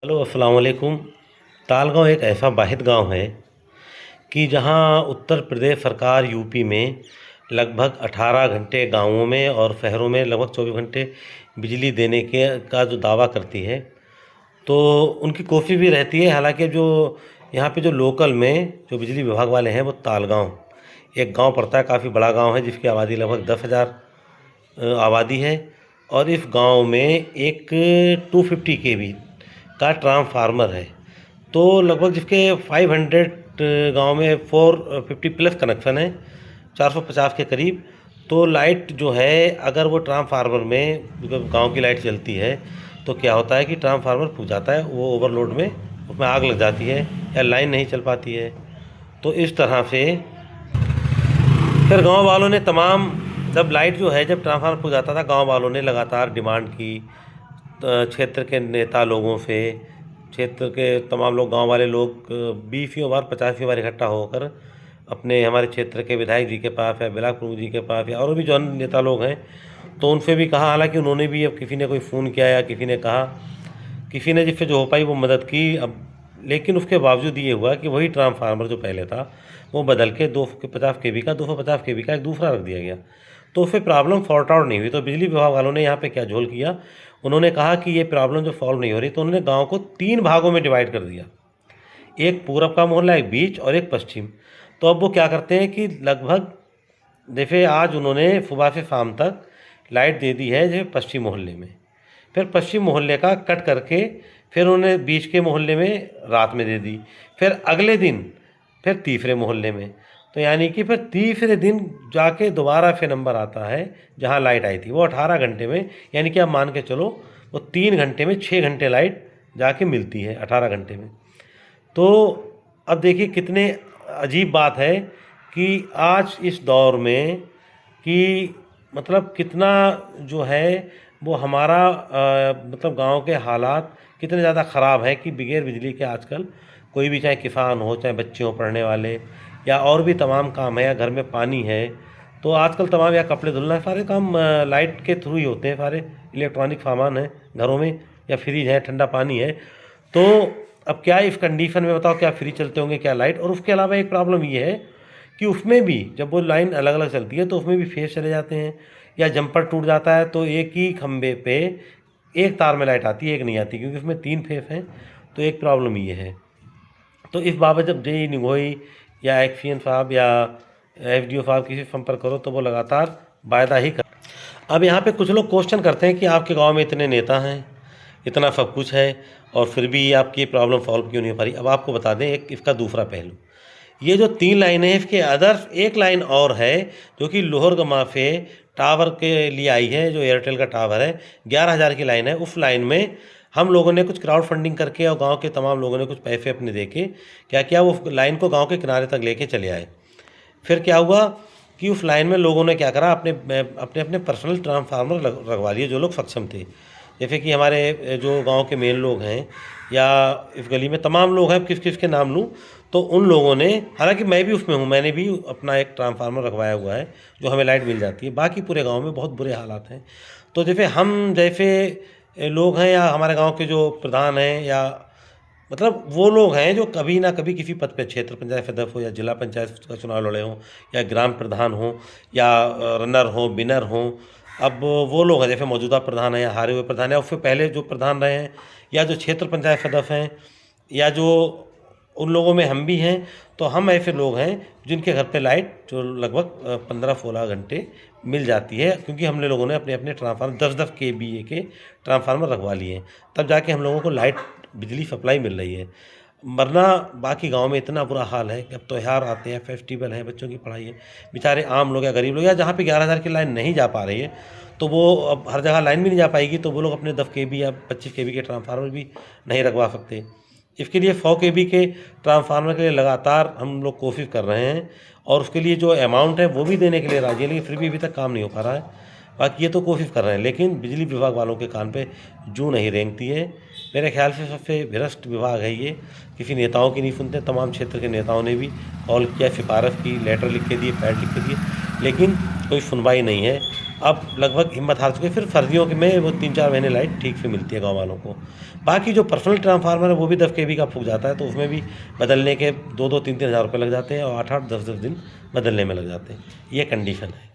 Hello अस्सलाम वालेकुम। तालगाँव एक ऐसा वाहिद गांव है कि जहां उत्तर प्रदेश सरकार यूपी में लगभग 18 घंटे गांवों में और शहरों में लगभग 24 घंटे बिजली देने के का जो दावा करती है, तो उनकी कोशिश भी रहती है। हालांकि जो यहाँ पे जो लोकल में जो बिजली विभाग वाले हैं वो तालगाँव एक गांव पड़ता है, काफ़ी बड़ा गांव है जिसकी आबादी लगभग 10,000 आबादी है। और इस गांव में एक 250 केवी का ट्रांसफार्मर है। तो लगभग जिसके 500 गांव में 450 प्लस कनेक्शन है, 450 के करीब। तो लाइट जो है, अगर वो ट्रांसफार्मर में जब गांव की लाइट चलती है तो क्या होता है कि ट्रांसफार्मर फूक जाता है, वो ओवरलोड में उसमें आग लग जाती है या लाइन नहीं चल पाती है। तो इस तरह से फिर गांव वालों ने तमाम, जब लाइट जो है, जब ट्रांसफार्मर फूक जाता था, गांव वालों ने लगातार डिमांड की क्षेत्र के नेता लोगों से। क्षेत्र के तमाम लोग, गांव वाले लोग 20 बार 50 बार इकट्ठा होकर अपने हमारे क्षेत्र के विधायक जी के पास या ब्लॉक प्रमुख जी के पास या और भी जो अन्य नेता लोग हैं, तो उनसे भी कहा। हालांकि उन्होंने भी, अब किसी ने कोई फ़ोन किया या किसी ने कहा, किसी ने जिससे जो हो पाई वो मदद की। अब लेकिन उसके बावजूद ये हुआ कि वही ट्रांसफार्मर जो पहले था वो बदल के 250 केवी का 250 केवी का एक दूसरा रख दिया गया। तो उससे प्रॉब्लम सॉर्ट आउट नहीं हुई। तो बिजली विभाग वालों ने यहाँ पे क्या झोल किया, उन्होंने कहा कि ये प्रॉब्लम जो सॉल्व नहीं हो रही, तो उन्होंने गांव को 3 भागों में डिवाइड कर दिया। एक पूरब का मोहल्ला, एक बीच और एक पश्चिम। तो अब वो क्या करते हैं कि लगभग, जैसे आज उन्होंने सुबह से शाम तक लाइट दे दी है जैसे पश्चिम मोहल्ले में, फिर पश्चिम मोहल्ले का कट करके फिर उन्होंने बीच के मोहल्ले में रात में दे दी, फिर अगले दिन फिर तीसरे मोहल्ले में। तो यानी कि फिर तीसरे दिन जाके दोबारा फिर नंबर आता है जहाँ लाइट आई थी, वो 18 घंटे में। यानी कि आप मान के चलो वो 3 घंटे में 6 घंटे लाइट जाके मिलती है 18 घंटे में। तो अब देखिए कितने अजीब बात है कि आज इस दौर में कि मतलब कितना जो है वो हमारा मतलब गांव के हालात कितने ज़्यादा ख़राब हैं कि बगैर बिजली के आजकल कोई भी, चाहे किसान हो, चाहे बच्चे हों पढ़ने वाले, या और भी तमाम काम है, या घर में पानी है, तो आजकल तमाम, या कपड़े धुलना है, सारे काम लाइट के थ्रू ही होते हैं। सारे इलेक्ट्रॉनिक सामान है घरों में, या फ्रिज है, ठंडा पानी है। तो अब क्या इस कंडीशन में बताओ, क्या फ्रिज चलते होंगे, क्या लाइट। और उसके अलावा एक प्रॉब्लम ये है कि उसमें भी जब वो लाइन अलग अलग चलती है तो उसमें भी फेस चले जाते हैं, या जंपर टूट जाता है तो एक ही खंबे पे एक तार में लाइट आती है, एक नहीं आती, क्योंकि उसमें 3 फेस हैं। तो एक प्रॉब्लम ये है। तो इस बाबत जब जेई निगोई या एक्सीएन साहब या एफडीओ साहब किसी से संपर्क करो तो वो लगातार वायदा ही कर। अब यहाँ पे कुछ लोग क्वेश्चन करते हैं कि आपके गांव में इतने नेता हैं, इतना सब कुछ है, और फिर भी आपकी ये प्रॉब्लम सॉल्व क्यों नहीं हो पा रही। अब आपको बता दें एक इसका दूसरा पहलू, ये जो 3 लाइनें हैं इसके अदर्स एक लाइन और है जो कि लोहरगमा से टावर के लिए आई है, जो एयरटेल का टावर है, 11,000 की लाइन है। उस लाइन में हम लोगों ने कुछ क्राउड फंडिंग करके और गांव के तमाम लोगों ने कुछ पैसे अपने दे के क्या किया, वो लाइन को गांव के किनारे तक लेके चले आए। फिर क्या हुआ कि उस लाइन में लोगों ने क्या करा, अपने अपने अपने पर्सनल ट्रांसफार्मर लगवा लिए, जो लोग सक्षम थे। जैसे कि हमारे जो गांव के मेन लोग हैं, या इस गली में तमाम लोग हैं, किस किस के नाम लूँ, तो उन लोगों ने, हालांकि मैं भी उसमें हूँ, मैंने भी अपना एक ट्रांसफार्मर रखवाया हुआ है जो हमें लाइट मिल जाती है। बाकी पूरे गांव में बहुत बुरे हालात हैं। तो जैसे हम जैसे लोग हैं, या हमारे गांव के जो प्रधान हैं, या मतलब वो लोग हैं जो कभी ना कभी किसी पद पे, क्षेत्र पंचायत सदस्य हो, या जिला पंचायत का चुनाव लड़े हों, या ग्राम प्रधान हो, या रनर हो, बिनर हो। अब वो लोग हैं, जैसे मौजूदा प्रधान हैं या हारे हुए प्रधान हैं, उससे पहले जो प्रधान रहे हैं, या जो क्षेत्र पंचायत सदस्य हैं, या जो उन लोगों में हम भी हैं। तो हम ऐसे लोग हैं जिनके घर पे लाइट जो लगभग 15-16 घंटे मिल जाती है, क्योंकि हमने लोगों ने अपने अपने ट्रांसफार्मर 10-10 केवीए के ट्रांसफार्मर रखवा लिए हैं, तब जाके हम लोगों को लाइट बिजली सप्लाई मिल रही है। वरना बाकी गांव में इतना बुरा हाल है कि अब त्यौहार आते हैं, फेस्टिवल हैं, बच्चों की पढ़ाई है, बेचारे आम लोग या गरीब लोग, या जहाँ पे 11,000 की लाइन नहीं जा पा रही है, तो वो अब हर जगह लाइन भी नहीं जा पाएगी, तो वो लोग अपने 10 केवी या 25 केवी के ट्रांसफार्मर भी नहीं रखवा सकते। इसके लिए 100 केवी के ट्रांसफार्मर के लिए लगातार हम लोग कोशिश कर रहे हैं, और उसके लिए जो अमाउंट है वो भी देने के लिए राजी है, लेकिन फिर भी अभी तक काम नहीं हो पा रहा है। बाकी ये तो कोशिश कर रहे हैं, लेकिन बिजली विभाग वालों के कान पे जूं नहीं रेंगती है। मेरे ख्याल से सबसे भ्रष्ट विभाग है ये, किसी नेताओं की नहीं सुनते। तमाम क्षेत्र के नेताओं ने भी कॉल किया, सिफारिश की, लेटर लिख के दिए, पैड लिख के दिए, लेकिन कोई सुनवाई नहीं है। अब लगभग हिम्मत हार चुके हैं। फिर सर्दियों के में वो 3-4 महीने लाइट ठीक से मिलती है गाँव वालों को। बाकी जो पर्सनल ट्रांसफार्मर है वो भी 10 केवी का फूक जाता है, तो उसमें भी बदलने के 2-2 3-3 हज़ार रुपये लग जाते हैं और 8-8 10-10 दिन बदलने में लग जाते हैं। ये कंडीशन है।